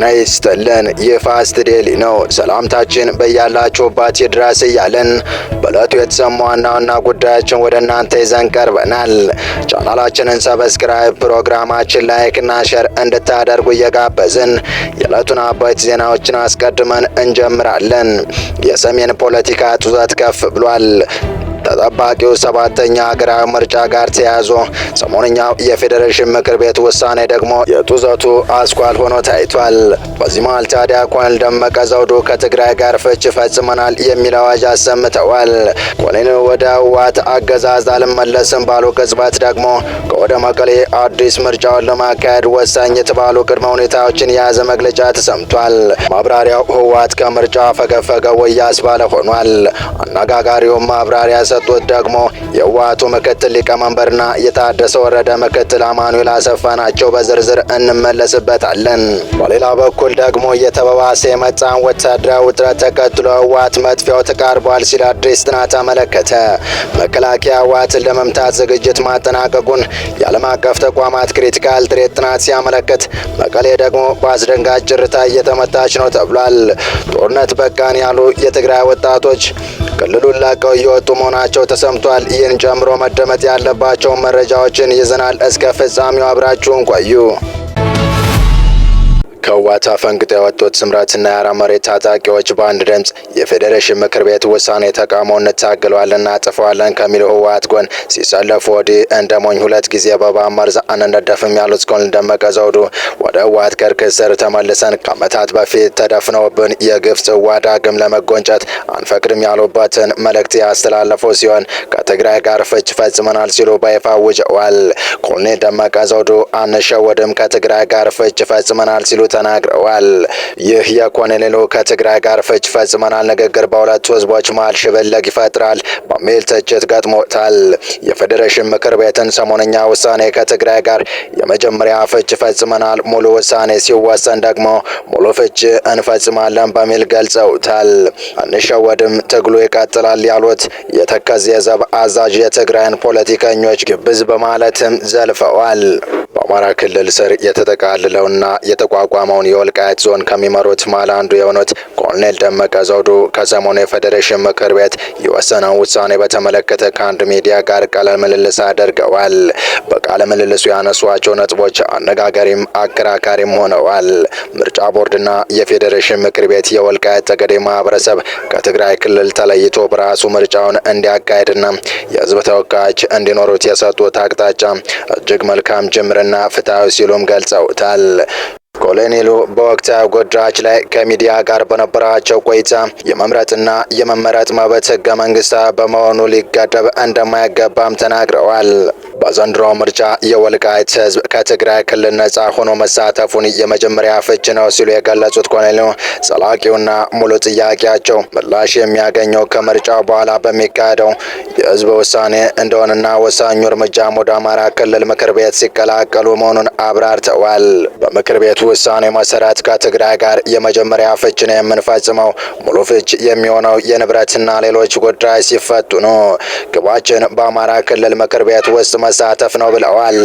ጤና ይስጥልን። ይህ ፋስት ዴሊ ነው። ሰላምታችን በያላችሁበት ይድረስ እያልን በዕለቱ የተሰሙ ዋና ዋና ጉዳዮችን ወደ እናንተ ይዘን ቀርበናል። ቻናላችንን ሰብስክራይብ፣ ፕሮግራማችን ላይክ እና ሼር እንድታደርጉ እየጋበዝን የዕለቱን አበይት ዜናዎችን አስቀድመን እንጀምራለን። የሰሜን ፖለቲካ ጡዘት ከፍ ብሏል። ተጠባቂው ሰባተኛ ሀገራዊ ምርጫ ጋር ተያይዞ ሰሞንኛው የፌዴሬሽን ምክር ቤት ውሳኔ ደግሞ የጡዘቱ አስኳል ሆኖ ታይቷል። በዚህ መሃል ታዲያ ኮሎኔል ደመቀ ዘውዱ ከትግራይ ጋር ፍች ፈጽመናል የሚል አዋጅ አሰምተዋል። ኮሎኔሉ ወደ ህወሓት አገዛዝ አልመለስም ባሉ ቅጽበት ደግሞ ከወደ መቀሌ አዲስ ምርጫውን ለማካሄድ ወሳኝ የተባሉ ቅድመ ሁኔታዎችን የያዘ መግለጫ ተሰምቷል። ማብራሪያው ህወሓት ከምርጫ ፈገፈገ ወይ ያስባለ ሆኗል። አነጋጋሪው ማብራሪያ ሰጡት ደግሞ የህወሓቱ ምክትል ሊቀመንበርና የታደሰ ወረደ ምክትል አማኑኤል አሰፋ ናቸው። በዝርዝር እንመለስበታለን። በሌላ በኩል ደግሞ እየተባባሰ የመጣን ወታደራዊ ውጥረት ተከትሎ ህወሓት መጥፊያው ተቃርቧል ሲል አዲስ ጥናት አመለከተ። መከላከያ ህወሓትን ለመምታት ዝግጅት ማጠናቀቁን የዓለም አቀፍ ተቋማት ክሪቲካል ትሬት ጥናት ሲያመለክት፣ መቀሌ ደግሞ በአስደንጋጭ ጭርታ እየተመታች ነው ተብሏል። ጦርነት በቃን ያሉ የትግራይ ወጣቶች ክልሉን ለቀው እየወጡ መሆናቸው ተሰምቷል። ይህን ጨምሮ መደመጥ ያለባቸው መረጃዎችን ይዘናል። እስከ ፍጻሜው አብራችሁን ቆዩ። ከህወሓት አፈንግጠው የወጡት ስምረትና የአማራ መሬት ታጣቂዎች በአንድ ድምፅ የፌዴሬሽን ምክር ቤት ውሳኔ ተቃውሞ እንታገለዋለን እናጥፈዋለን ከሚሉ ህወሓት ጎን ሲሰለፉ ወዲህ እንደ ሞኝ ሁለት ጊዜ በባህር መርዝ አንነደፍም ያሉት ኮሎኔል ደመቀ ዘውዱ ወደ ህወሓት ክርክር ስር ተመልሰን ከዓመታት በፊት ተደፍነውብን የግፍ ጽዋ ዳግም ለመጎንጨት አንፈቅድም ያሉበትን መልእክት ያስተላለፉ ሲሆን ከትግራይ ጋር ፍች ፈጽመናል ሲሉ በይፋ አውጀዋል። ኮሎኔል ደመቀ ዘውዱ አንሸወድም፣ ከትግራይ ጋር ፍች ፈጽመናል ሲሉ ተናግረዋል። ይህ የኮሎኔሉ ከትግራይ ጋር ፍች ፈጽመናል ንግግር በሁለቱ ህዝቦች መሃል ሽብልቅ ይፈጥራል በሚል ትችት ገጥሞታል። የፌዴሬሽን ምክር ቤትን ሰሞነኛ ውሳኔ ከትግራይ ጋር የመጀመሪያ ፍች ፈጽመናል፣ ሙሉ ውሳኔ ሲወሰን ደግሞ ሙሉ ፍች እንፈጽማለን በሚል ገልጸውታል። አንሸወድም፣ ትግሉ ይቀጥላል ያሉት የተከዜ ዘብ አዛዥ የትግራይን ፖለቲከኞች ግብዝ በማለትም ዘልፈዋል። በአማራ ክልል ስር የተጠቃለለውና የተቋቋመውን የወልቃይት ዞን ከሚመሩት መሃል አንዱ የሆኑት ኮሎኔል ደመቀ ዘውዱ ከሰሞኑ የፌዴሬሽን ምክር ቤት የወሰነውን ውሳኔ በተመለከተ ከአንድ ሚዲያ ጋር ቃለ ምልልስ አድርገዋል። በቃለ ምልልሱ ያነሷቸው ነጥቦች አነጋጋሪም አከራካሪም ሆነዋል። ምርጫ ቦርድና የፌዴሬሽን ምክር ቤት የወልቃይት ጠገዴ ማህበረሰብ ከትግራይ ክልል ተለይቶ በራሱ ምርጫውን እንዲያካሄድና የህዝብ ተወካዮች እንዲኖሩት የሰጡት አቅጣጫ እጅግ መልካም ጅምርና ፍትሃዊ ሲሉም ገልጸውታል። ኮሎኔሉ በወቅታዊ ጉዳዮች ላይ ከሚዲያ ጋር በነበራቸው ቆይታ የመምረጥና የመመረጥ መብት ህገ መንግስታዊ በመሆኑ ሊገደብ እንደማይገባም ተናግረዋል። በዘንድሮ ምርጫ የወልቃይት ህዝብ ከትግራይ ክልል ነጻ ሆኖ መሳተፉን የመጀመሪያ ፍች ነው ሲሉ የገለጹት ኮሎኔሉ ዘላቂውና ሙሉ ጥያቄያቸው ምላሽ የሚያገኘው ከምርጫው በኋላ በሚካሄደው የህዝብ ውሳኔ እንደሆነና ወሳኙ እርምጃም ወደ አማራ ክልል ምክር ቤት ሲቀላቀሉ መሆኑን አብራርተዋል። በምክር ቤቱ ውሳኔ መሰረት ከትግራይ ጋር የመጀመሪያ ፍች ነው የምንፈጽመው። ሙሉ ፍች የሚሆነው የንብረትና ሌሎች ጉዳዮች ሲፈቱ ነው። ግባችን በአማራ ክልል ምክር ቤት ውስጥ መሳተፍ ነው ብለዋል።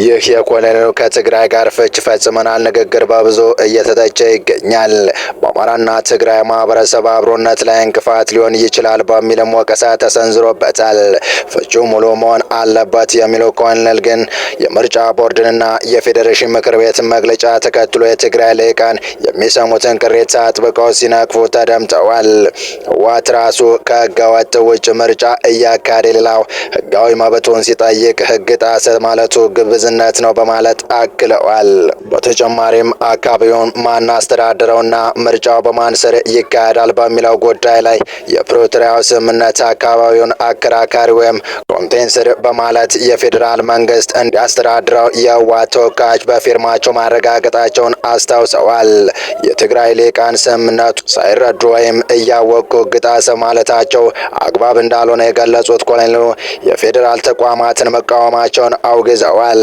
ይህ የኮሎኔሉ ከትግራይ ጋር ፍች ፈጽመናል ንግግር በብዙ እየተተቸ ይገኛል። በአማራና ትግራይ ማህበረሰብ አብሮነት ላይ እንቅፋት ሊሆን ይችላል በሚልም ወቀሳ ተሰንዝሮበታል። ፍቹ ሙሉ መሆን አለበት የሚለው ኮሎኔል ግን የምርጫ ቦርድንና የፌዴሬሽን ምክር ቤት መግለጫ ተከትሎ የትግራይ ልሂቃን የሚሰሙትን ቅሬታ አጥብቀው ሲነቅፉ ተደምጠዋል። ህወሓት ራሱ ከህገወጥ ውጭ ምርጫ እያካሄደ ሌላው ህጋዊ መብቱን ሲጠይቅ ህግ ጣሰ ማለቱ ግብዝነት ነው በማለት አክለዋል። በተጨማሪም አካባቢውን ማናስተዳድረውና ምርጫው በማን ስር ይካሄዳል በሚለው ጉዳይ ላይ የፕሪቶሪያው ስምምነት አካባቢውን አከራካሪ ወይም ኮንቴንስር በማለት የፌዴራል መንግስት እንዲያስተዳድረው የህወሓት ተወካዮች በፊርማቸው ማረጋገጣቸውን አስታውሰዋል። የትግራይ ልሂቃን ስምምነቱ ሳይረዱ ወይም እያወቁ ህግ ጣሰ ማለታቸው አግባብ እንዳልሆነ የገለጹት ኮሎኔሉ የፌዴራል ተቋማትን መቃወም መቃወማቸውን አውግዘዋል።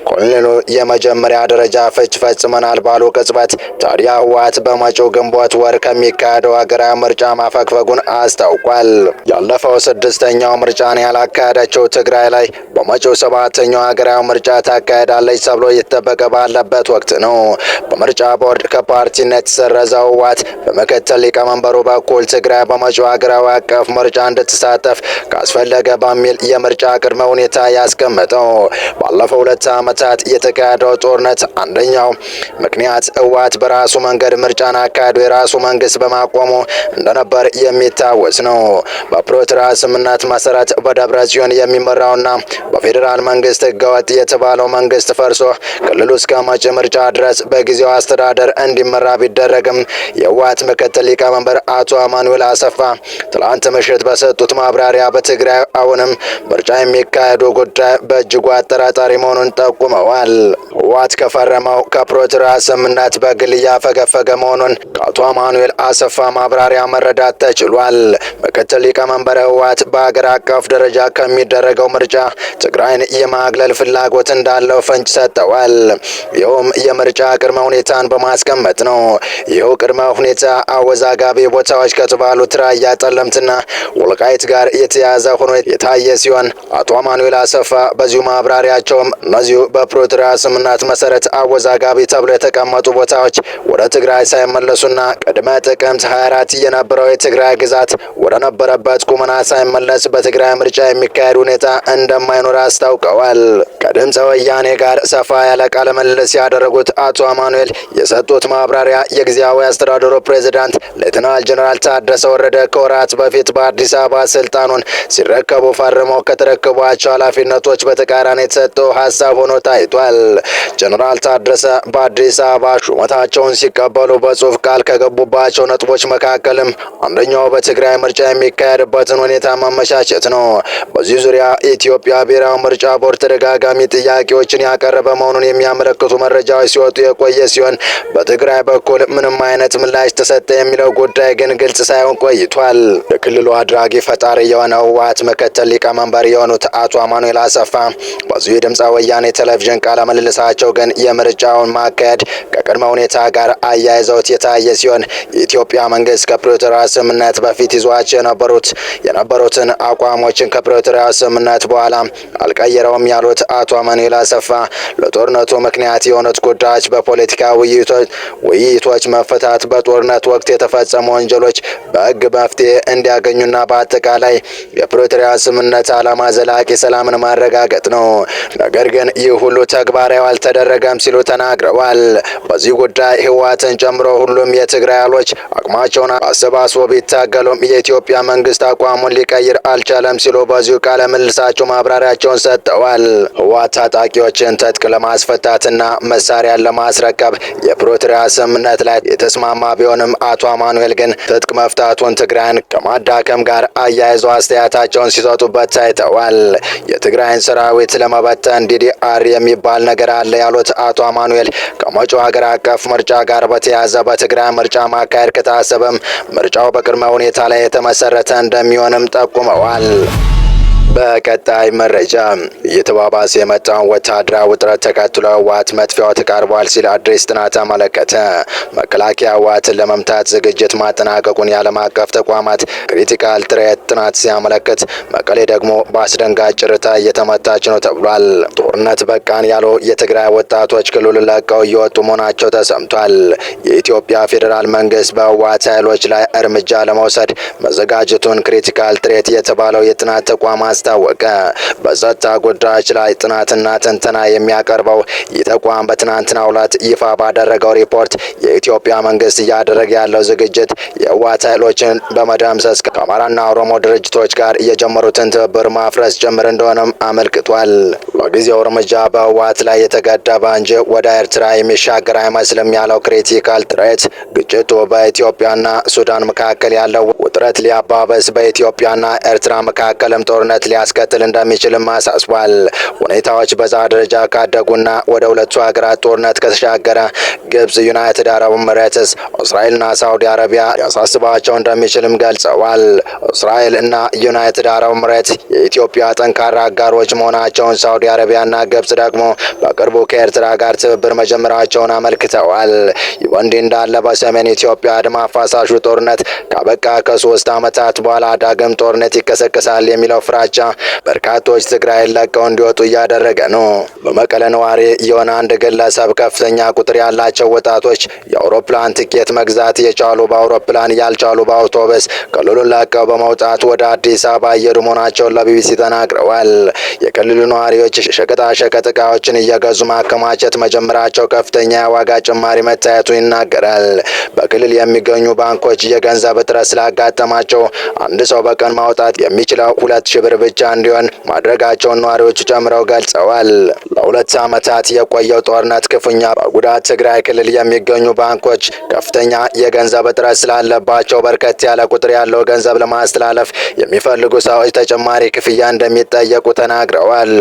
ኮሎኔሉ የመጀመሪያ ደረጃ ፍች ፈጽመናል ባሉ ቅጽበት ታዲያ ህወሓት በመጪው ግንቦት ወር ከሚካሄደው ሀገራዊ ምርጫ ማፈግፈጉን አስታውቋል። ያለፈው ስድስተኛው ምርጫን ያላካሄደችው ትግራይ ላይ በመጪው ሰባተኛው ሀገራዊ ምርጫ ታካሄዳለች ተብሎ እየተጠበቀ ባለበት ወቅት ነው በምርጫ ቦርድ ከፓርቲነት የተሰረዘው ህወሓት በምክትል ሊቀመንበሩ በኩል ትግራይ በመጪው ሀገራዊ አቀፍ ምርጫ እንድትሳተፍ ካስፈለገ በሚል የምርጫ ቅድመ ሁኔታ ያስቀመጠው። ባለፈው 2 ዓመታት የተካሄደው ጦርነት አንደኛው ምክንያት ህወሓት በራሱ መንገድ ምርጫን አካሄዱ የራሱ መንግስት በማቆሙ እንደነበር የሚታወስ ነው። በፕሪቶሪያ ስምምነት መሰረት በደብረ ጽዮን የሚመራውና በፌዴራል መንግስት ህገወጥ የተባለው መንግስት ፈርሶ ክልሉ እስከ መጪ ምርጫ ድረስ በጊዜው አስተዳደር እንዲመራ ቢደረግም የህወሓት ምክትል ሊቀመንበር አቶ አማኑኤል አሰፋ ትላንት ምሽት በሰጡት ማብራሪያ በትግራይ አሁንም ምርጫ የሚካሄዱ ጉዳይ በእጅጉ አጠራጣሪ መሆኑን ጠቁመዋል። ህወሓት ከፈረመው ከፕሪቶሪያ ስምምነት በግል እያፈገፈገ መሆኑን ከአቶ አማኑኤል አሰፋ ማብራሪያ መረዳት ተችሏል። ምክትል ሊቀመንበር ህወሓት በሀገር አቀፍ ደረጃ ከሚደረገው ምርጫ ትግራይን የማግለል ፍላጎት እንዳለው ፍንጭ ሰጥተዋል። ይኸውም የምርጫ ቅድመ ሁኔታን በማስቀመጥ ነው። ይኸው ቅድመ ሁኔታ አወዛጋቢ ቦታዎች ከተባሉት ራያ፣ ጠለምትና ወልቃይት ጋር የተያያዘ ሆኖ የታየ ሲሆን አቶ አማኑኤል አሰፋ በዚሁ ማብራሪያቸውም እነዚሁ በፕሪቶሪያ ስምምነት መሰረት አወዛጋቢ ተብሎ የተቀመጡ ቦታዎች ወደ ትግራይ ሳይመለሱና ቅድመ ጥቅምት 24 የነበረው የትግራይ ግዛት ወደ ነበረበት ቁመና ሳይመለስ በትግራይ ምርጫ የሚካሄድ ሁኔታ እንደማይኖር አስታውቀዋል። ከድምፀ ወያኔ ጋር ሰፋ ያለ ቃለ ምልልስ ያደረጉት አቶ አማኑኤል የሰጡት ማብራሪያ የጊዜያዊ አስተዳደሩ ፕሬዝዳንት ሌተናል ጀነራል ታደሰ ወረደ ከወራት በፊት በአዲስ አበባ ስልጣኑን ሲረከቡ ፈርመው ከተረከቧቸው ኃላፊነቶች በተቃራኒ የተሰጠው ሀሳብ ሆኖ ታይቷል። ጀነራል ታደሰ በአዲስ አበባ ሹመታቸውን ሲቀበሉ በጽሁፍ ቃል ከገቡባቸው ነጥቦች መካከልም አንደኛው በትግራይ ምርጫ የሚካሄድበትን ሁኔታ ማመቻቸት ነው። በዚህ ዙሪያ የኢትዮጵያ ብሔራዊ ምርጫ ቦርድ ተደጋጋሚ ጥያቄዎችን ያቀረበ መሆኑን የሚያመለክቱ መረጃዎች ሲወጡ የቆየ ሲሆን በትግራይ በኩል ምንም አይነት ምላሽ ተሰጠ የሚለው ጉዳይ ግን ግልጽ ሳይሆን ቆይቷል። የክልሉ አድራጊ ፈጣሪ የሆነው ህወሓት ምክትል ሊቀመንበር የሆኑት አቶ አማኑኤል አሰፋ በዚሁ የድምፀ ወያኔ ቴሌቪዥን ቃለ ምልልሳቸው ግን የምርጫውን ማካሄድ ከቅድመ ሁኔታ ጋር አያይዘውት የታየ ሲሆን የኢትዮጵያ መንግስት ከፕሪቶሪያ ስምምነት በፊት ይዟቸው የነበሩትን አቋሞችን ከፕሪቶሪያ ስምምነት በኋላ አልቀየረውም ያሉት አቶ አማኑኤል አሰፋ ለጦርነቱ ምክንያት የሆኑት ጉዳዮች በፖለቲካ ውይይቶች መፈታት፣ በጦርነት ወቅት የተፈጸሙ ወንጀሎች በህግ መፍትሄ እንዲያገኙና በአጠቃላይ የፕሪቶሪያ ስምምነት ዓላማ ዘላቂ ሰላምን ማረጋገጥ ነው። ነገር ግን ይህ ሁሉ ተግባራዊ አልተደረገም ሲሉ ተናግረዋል። በዚህ ጉዳይ ህወሓትን ጨምሮ ሁሉም የትግራይ ኃይሎች አቅማቸውን አሰባስበው ቢታገሉም የኢትዮጵያ መንግስት አቋሙን ሊቀይር አልቻለም ሲሉ በዚሁ ቃለ ምልልሳቸው ማብራሪያቸውን ሰጥተዋል። ህወሓት ታጣቂዎችን ትጥቅ ለማስፈታትና መሳሪያን ለማስረከብ የፕሪቶሪያ ስምምነት ላይ የተስማማ ቢሆንም አቶ አማኑኤል ግን ትጥቅ መፍታቱን ትግራይን ከማዳከም ጋር አያይዘው አስተያየታቸውን ሲሰጡበት ታይተዋል። የትግራይን ሰራዊት ለመበተን ዲዲአር የሚባል ነገር አለ ያሉት አቶ አማኑኤል ከመጪው ሀገር አቀፍ ምርጫ ጋር በተያያዘ በትግራይ ምርጫ ማካሄድ ከታሰበም ምርጫው በቅድመ ሁኔታ ላይ የተመሰረተ እንደሚሆንም ጠቁመዋል። በቀጣይ መረጃ እየተባባሰ የመጣውን ወታደራዊ ውጥረት ተከትሎ ህወሓት መጥፊያው ተቃርቧል ሲል አዲስ ጥናት አመለከተ። መከላከያ ህወሓትን ለመምታት ዝግጅት ማጠናቀቁን የዓለም አቀፍ ተቋማት ክሪቲካል ትሬት ጥናት ሲያመለክት፣ መቀሌ ደግሞ በአስደንጋጭ ጭርታ እየተመታች ነው ተብሏል። ጦርነት በቃን ያሉ የትግራይ ወጣቶች ክልሉን ለቀው እየወጡ መሆናቸው ተሰምቷል። የኢትዮጵያ ፌዴራል መንግስት በህወሓት ኃይሎች ላይ እርምጃ ለመውሰድ መዘጋጀቱን ክሪቲካል ትሬት የተባለው የጥናት ተቋም አስታወቀ። በጸጥታ ጉዳዮች ላይ ጥናትና ትንተና የሚያቀርበው ይህ ተቋም በትናንትናው ዕለት ይፋ ባደረገው ሪፖርት የኢትዮጵያ መንግስት እያደረገ ያለው ዝግጅት የህወሓት ኃይሎችን በመደምሰስ ከአማራና ኦሮሞ ድርጅቶች ጋር የጀመሩትን ትብብር ማፍረስ ጭምር እንደሆነም አመልክቷል። በጊዜው እርምጃ በህወሓት ላይ የተገደበ እንጂ ወደ ኤርትራ የሚሻገር አይመስልም ያለው ክሪቲካል ትሬት ግጭቱ በኢትዮጵያና ሱዳን መካከል ያለው ውጥረት ሊያባበስ፣ በኢትዮጵያና ኤርትራ መካከልም ጦርነት ሊያስከትል እንደሚችልም አሳስቧል። ሁኔታዎች በዛ ደረጃ ካደጉና ወደ ሁለቱ ሀገራት ጦርነት ከተሻገረ ግብጽ፣ ዩናይትድ አረብ ኤሚሬትስ፣ እስራኤልና ሳውዲ አረቢያ ሊያሳስባቸው እንደሚችልም ገልጸዋል። እስራኤል እና ዩናይትድ አረብ ኤሚሬት የኢትዮጵያ ጠንካራ አጋሮች መሆናቸውን፣ ሳውዲ አረቢያና ግብጽ ደግሞ በቅርቡ ከኤርትራ ጋር ትብብር መጀመራቸውን አመልክተዋል። ይህ በእንዲህ እንዳለ በሰሜን ኢትዮጵያ ደም አፋሳሹ ጦርነት ካበቃ ከ3 ዓመታት በኋላ ዳግም ጦርነት ይቀሰቀሳል የሚለው ፍራቻ በርካቶች ትግራይን ለቀው እንዲወጡ እያደረገ ነው። በመቀለ ነዋሪ የሆነ አንድ ግለሰብ ከፍተኛ ቁጥር ያላቸው ወጣቶች የአውሮፕላን ትኬት መግዛት የቻሉ በአውሮፕላን ያልቻሉ በአውቶቡስ ክልሉን ለቀው በመውጣት ወደ አዲስ አበባ እየሄዱ መሆናቸውን ለቢቢሲ ተናግረዋል። የክልሉ ነዋሪዎች ሸቀጣሸቀጥ እቃዎችን እየገዙ ማከማቸት መጀመራቸው ከፍተኛ የዋጋ ጭማሪ መታየቱን ይናገራል። በክልል የሚገኙ ባንኮች የገንዘብ እጥረት ስላጋጠማቸው አንድ ሰው በቀን ማውጣት የሚችለው 2000 ብር ብቻ እንዲሆን ማድረጋቸውን ነዋሪዎቹ ጨምረው ገልጸዋል። ለ2 ዓመታት የቆየው ጦርነት ክፉኛ በጉዳት ትግራይ ክልል የሚገኙ ባንኮች ከፍተኛ የገንዘብ እጥረት ስላለባቸው በርከት ያለ ቁጥር ያለው ገንዘብ ለማስተላለፍ የሚፈልጉ ሰዎች ተጨማሪ ክፍያ እንደሚጠየቁ ተናግረዋል።